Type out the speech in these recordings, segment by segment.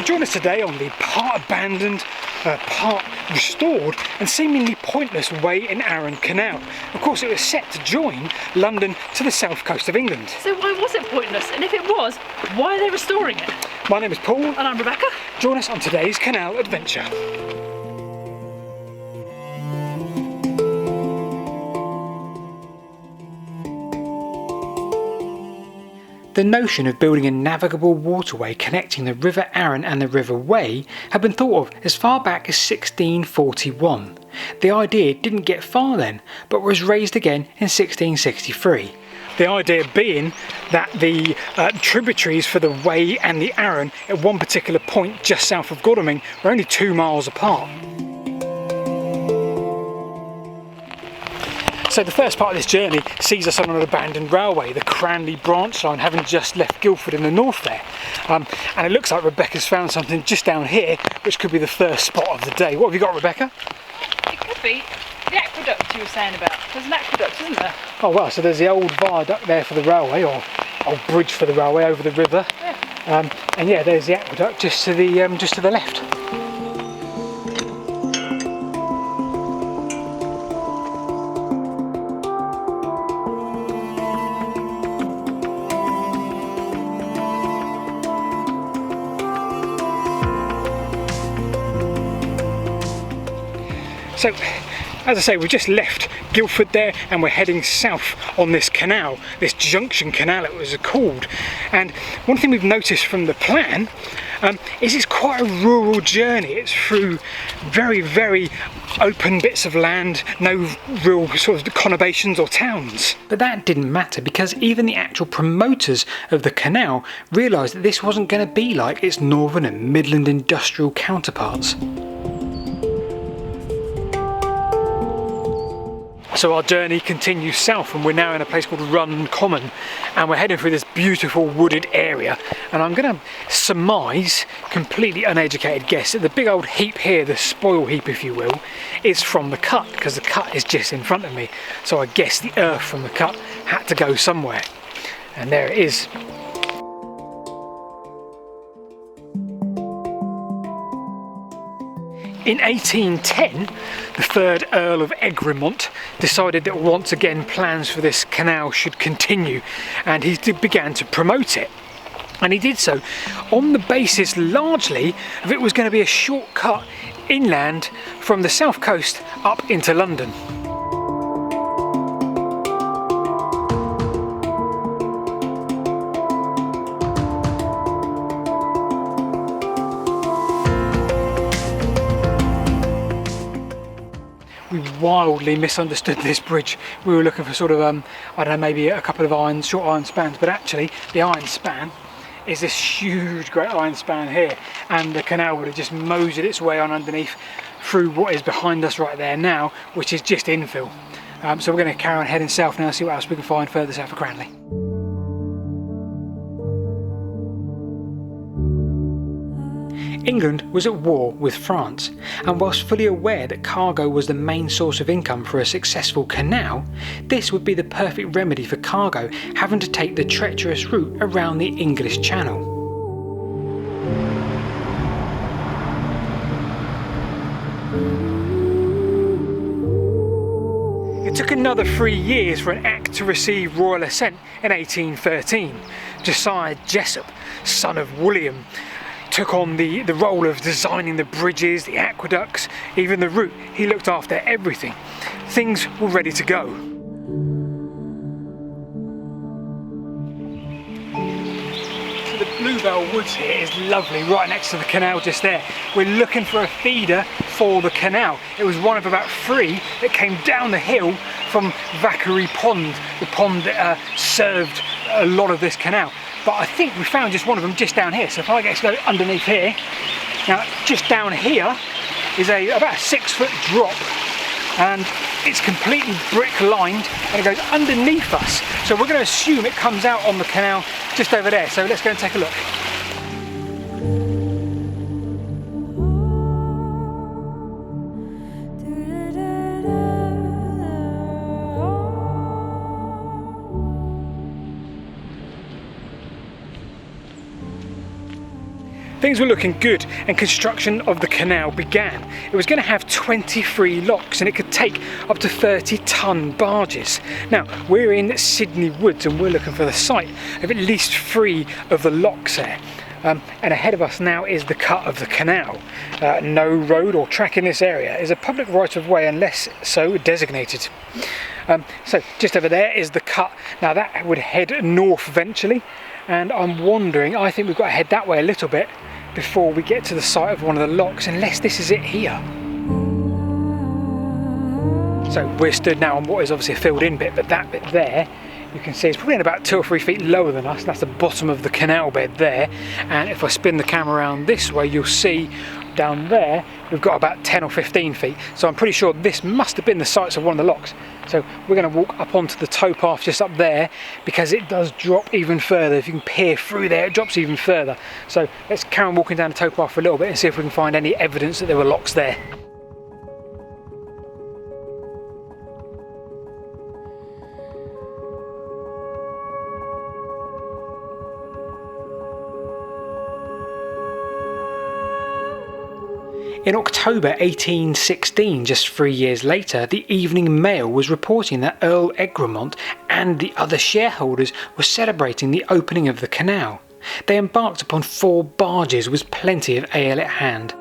join us today on the part abandoned, part restored and seemingly pointless Wey and Arun Canal. Of course, it was set to join London to the south coast of England. So why was it pointless? And if it was, why are they restoring it? My name is Paul. And I'm Rebecca. Join us on today's canal adventure. The notion of building a navigable waterway connecting the River Arun and the River Wey had been thought of as far back as 1641. The idea didn't get far then, but was raised again in 1663. The idea being that the tributaries for the Wey and the Arun at one particular point just south of Godalming were only 2 miles apart. So the first part of this journey sees us on an abandoned railway, the Cranley branch line, having just left Guildford in the north there. And it looks like Rebecca's found something just down here, which could be the first spot of the day. What have you got, Rebecca? It could be the aqueduct you were saying about. There's an aqueduct, isn't there? Oh well, so there's the old viaduct there for the railway, or old bridge for the railway over the river. Yeah. And yeah, there's the aqueduct just to the left. So, as I say, we've just left Guildford there and we're heading south on this canal, this Junction Canal it was called. And one thing we've noticed from the plan is it's quite a rural journey. It's through very, very open bits of land, no real sort of conurbations or towns. But that didn't matter because even the actual promoters of the canal realised that this wasn't going to be like its northern and Midland industrial counterparts. So our journey continues south and we're now in a place called Run Common and we're heading through this beautiful wooded area, and I'm going to surmise, completely uneducated guess, that the big old heap here, the spoil heap if you will, is from the cut, because the cut is just in front of me. So I guess the earth from the cut had to go somewhere, and there it is. In 1810, the 3rd Earl of Egremont decided that once again plans for this canal should continue, and he began to promote it. And he did so on the basis largely of it was going to be a shortcut inland from the south coast up into London. We wildly misunderstood this bridge. We were looking for sort of, I don't know, maybe a couple of short iron spans, but actually the iron span is this huge, great iron span here, and the canal would have just moseyed its way on underneath through what is behind us right there now, which is just infill. So we're going to carry on heading south now and see what else we can find further south of Cranley. England was at war with France, and whilst fully aware that cargo was the main source of income for a successful canal, this would be the perfect remedy for cargo having to take the treacherous route around the English Channel. It took another 3 years for an Act to receive royal assent in 1813. Josiah Jessup, son of William, took on the role of designing the bridges, the aqueducts, even the route. He looked after everything. Things were ready to go. So the Bluebell Woods here is lovely, right next to the canal just there. We're looking for a feeder for the canal. It was one of about 3 that came down the hill from Vackery Pond, the pond that served a lot of this canal. But I think we found just one of them just down here. So if I get to go underneath here, now just down here is about a 6-foot drop, and it's completely brick lined and it goes underneath us. So we're going to assume it comes out on the canal just over there. So let's go and take a look. Things were looking good and construction of the canal began. It was going to have 23 locks and it could take up to 30-ton barges. Now, we're in Sydney Woods and we're looking for the site of at least 3 of the locks there. And ahead of us now is the cut of the canal. No road or track in this area is a public right of way unless so designated. So just over there is the cut. Now that would head north eventually, and I'm wondering, I think we've got to head that way a little bit before we get to the site of one of the locks, unless this is it here. So we're stood now on what is obviously a filled in bit, but that bit there you can see it's probably about 2 or 3 feet lower than us. That's the bottom of the canal bed there, and if I spin the camera around this way, you'll see down there we've got about 10 or 15 feet. So I'm pretty sure this must have been the sites of one of the locks. So we're going to walk up onto the towpath just up there, because it does drop even further. If you can peer through there, it drops even further. So let's carry on walking down the towpath for a little bit and see if we can find any evidence that there were locks there. In October 1816, just 3 years later, the Evening Mail was reporting that Earl Egremont and the other shareholders were celebrating the opening of the canal. They embarked upon 4 barges with plenty of ale at hand.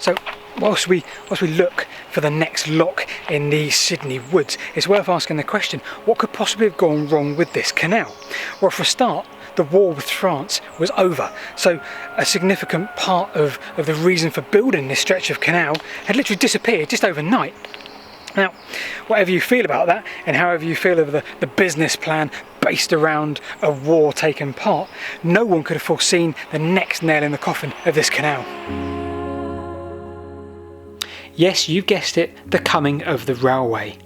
So whilst we look for the next lock in the Sydney Woods, it's worth asking the question, what could possibly have gone wrong with this canal? Well, for a start, the war with France was over, so a significant part of the reason for building this stretch of canal had literally disappeared just overnight. Now, whatever you feel about that, and however you feel of the business plan based around a war taking part, no one could have foreseen the next nail in the coffin of this canal. Yes, you've guessed it, the coming of the railway.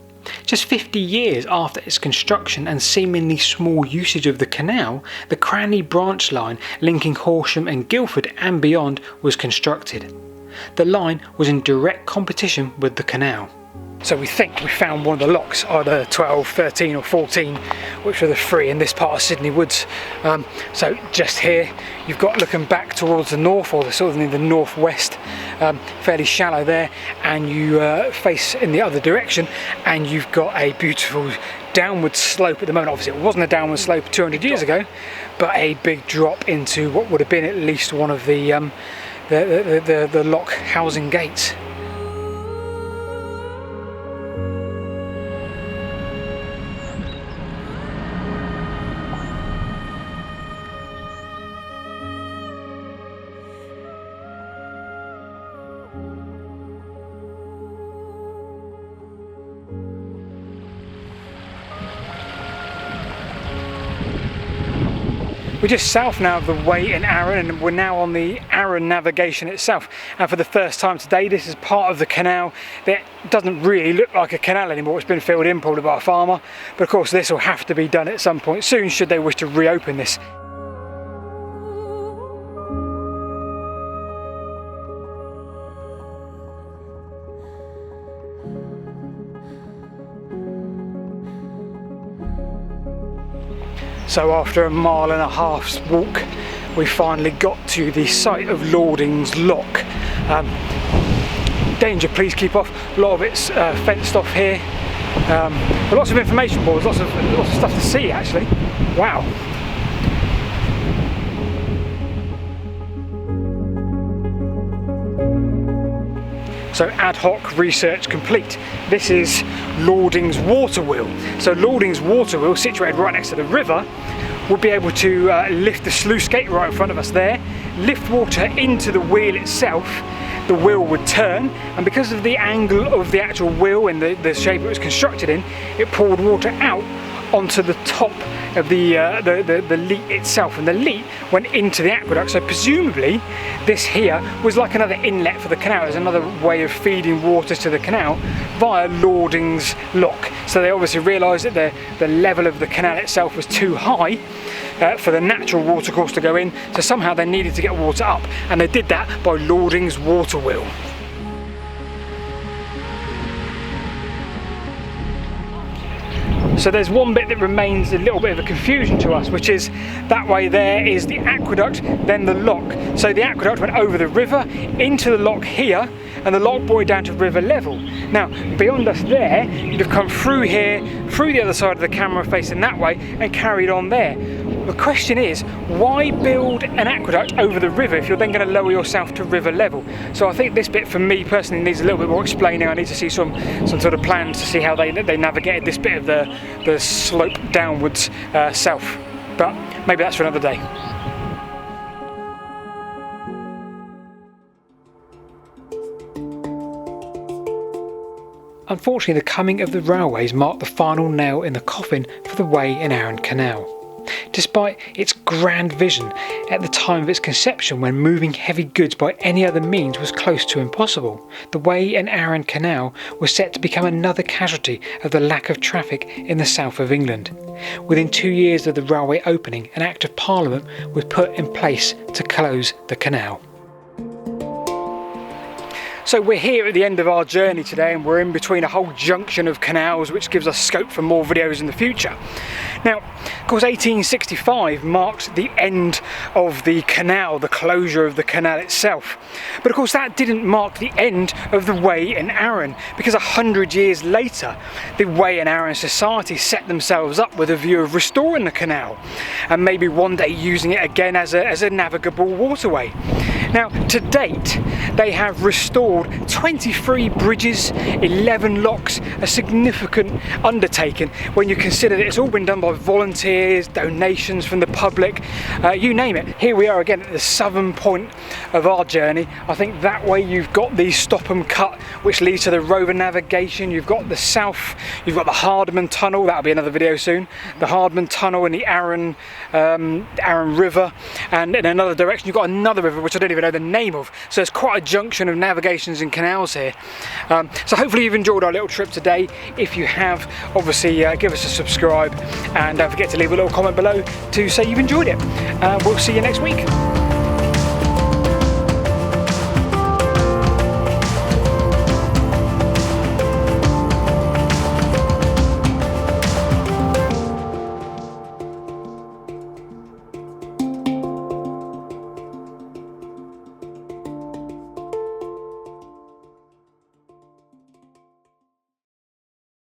Just 50 years after its construction and seemingly small usage of the canal, the Cranley branch line linking Horsham and Guildford and beyond was constructed. The line was in direct competition with the canal. So we think we found one of the locks, either 12, 13 or 14, which are the 3 in this part of Sydney Woods. So just here, you've got looking back towards the north, or the sort of in the northwest, fairly shallow there, and you face in the other direction, and you've got a beautiful downward slope at the moment. Obviously it wasn't a downward slope 200 years ago, but a big drop into what would have been at least one of the lock housing gates. We're just south now of the Wey and Arun, and we're now on the Arun Navigation itself. And for the first time today, this is part of the canal that doesn't really look like a canal anymore. It's been filled in probably by a farmer, but of course this will have to be done at some point soon should they wish to reopen this. So after a 1.5 mile walk, we finally got to the site of Lording's Lock. Danger, please keep off. A lot of it's fenced off here. But lots of information boards, lots of stuff to see actually. Wow. So ad hoc research complete. This is Lording's water wheel. So Lording's water wheel, situated right next to the river, will be able to lift the sluice gate right in front of us there, lift water into the wheel itself. The wheel would turn, and because of the angle of the actual wheel and the shape it was constructed in, it poured water out onto the top of the leat itself, and the leat went into the aqueduct. So presumably this here was like another inlet for the canal. There's another way of feeding water to the canal via Lording's Lock. So they obviously realised that the level of the canal itself was too high for the natural water course to go in, so somehow they needed to get water up, and they did that by Lording's water wheel. So there's one bit that remains a little bit of a confusion to us, which is that way there is the aqueduct, then the lock. So the aqueduct went over the river, into the lock here, and the lock buoyed down to river level. Now, beyond us there, you'd have come through here, through the other side of the camera facing that way, and carried on there. The question is, why build an aqueduct over the river if you're then going to lower yourself to river level? So I think this bit for me personally needs a little bit more explaining. I need to see some sort of plans to see how they navigated this bit of the slope downwards south. But maybe that's for another day. Unfortunately, the coming of the railways marked the final nail in the coffin for the Wey and Arun Canal. Despite its grand vision at the time of its conception, when moving heavy goods by any other means was close to impossible, the Wey and Arun Canal was set to become another casualty of the lack of traffic in the south of England. Within 2 years of the railway opening, an Act of Parliament was put in place to close the canal. So we're here at the end of our journey today, and we're in between a whole junction of canals, which gives us scope for more videos in the future. Now, of course, 1865 marked the end of the canal, the closure of the canal itself. But of course that didn't mark the end of the Wey and Arun, because 100 years later, the Wey and Arun Society set themselves up with a view of restoring the canal, and maybe one day using it again as a navigable waterway. Now, to date, they have restored 23 bridges, 11 locks, a significant undertaking when you consider that it's all been done by volunteers, donations from the public, you name it. Here we are again at the southern point of our journey. I think that way you've got the Stop and Cut, which leads to the rover navigation. You've got the south, you've got the Hardman Tunnel, that'll be another video soon, the Hardman Tunnel and the Arun River, and in another direction you've got another river which I don't even know the name of. So it's quite a junction of navigations and canals here. So hopefully you've enjoyed our little trip today. If you have, obviously give us a subscribe, and don't forget to leave a little comment below to say you've enjoyed it. We'll see you next week.